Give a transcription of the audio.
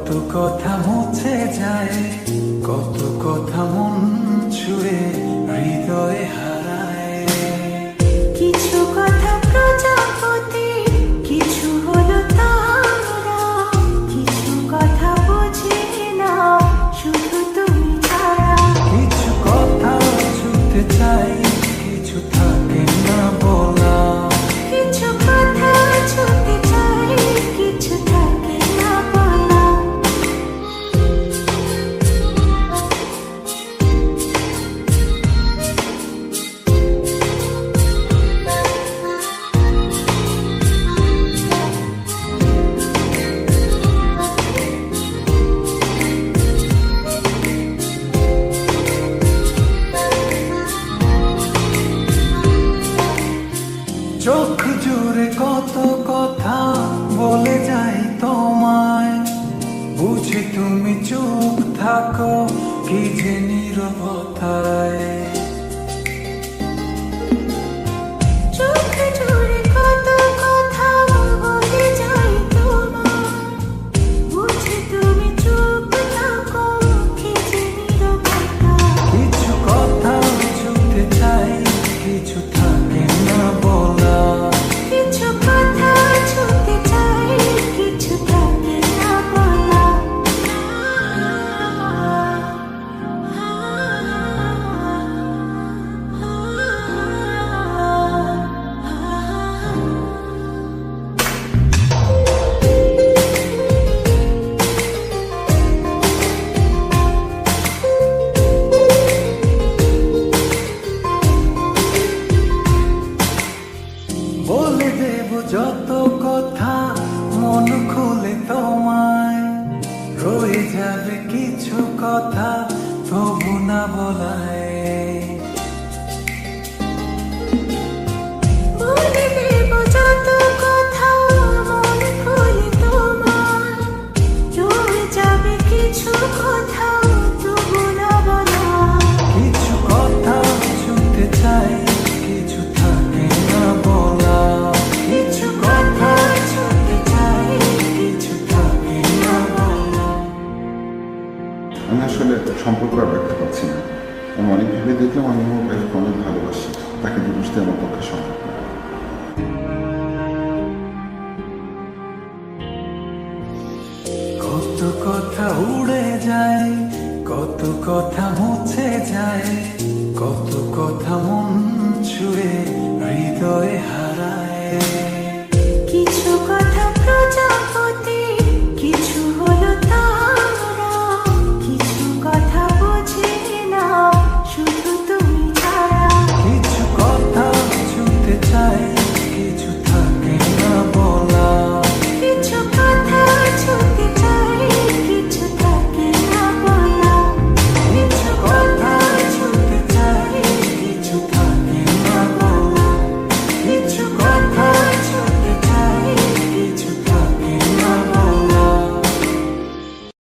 কত কথা মুছে যায়, কত কথা মন ছুঁয়ে হৃদয়ে হারায়। কিছু কথা প্রজাপতি, কিছু হলো তারা, কিছু কথা বুঝি না শুধু তুমি ছাড়া। কিছু কথা ছুঁতে চাই, কিছু থাকে না বলা। কিছু কথা ছুঁতে চাই, কিছু থাকে না বলা। চোখ জুড়ে কত কথা বলে যাই তোমায়, বুঝি তুমি চুপ থাকো কি যে নীরবতায়। চোখ জুড়ে কত কথা বলে যাই তোমায়, বুঝি তুমি চুপ থাকো কি যে নীরবতা। কিছু কথা ছুঁতে চাই, কিছু থাকে না বলা। কিছু কথা ছুঁতে চাই, কিছু থাকে না বলা। বলে দেব যত কথা মন খুলে তোমায়, রয়ে যাবে কিছু কথা তবু না বলায়। বলে দেব যত কথা মন খুলে তোমায়, রয়ে যাবে কিছু কথা তবু না বলা। কিছু কথা শুনতে চাই, কিছু থাকে না বলা। কিছু কথা ছুঁতে চাই, কিছু থাকে না বলা। আমি আসলে সম্পর্কটা ব্যাখ্যা পাচ্ছি না। আমি অনেক ভেবে দেখলাম আমি আমার ওয়াইফকে অনেক ভালোবাসি, তাকে বুঝতে আমার পক্ষে সম্ভব না। কত কথা উড়ে যায়, কত কথা মুছে যায়, কত কথা মন ছুঁয়ে হৃদয়ে হারায়।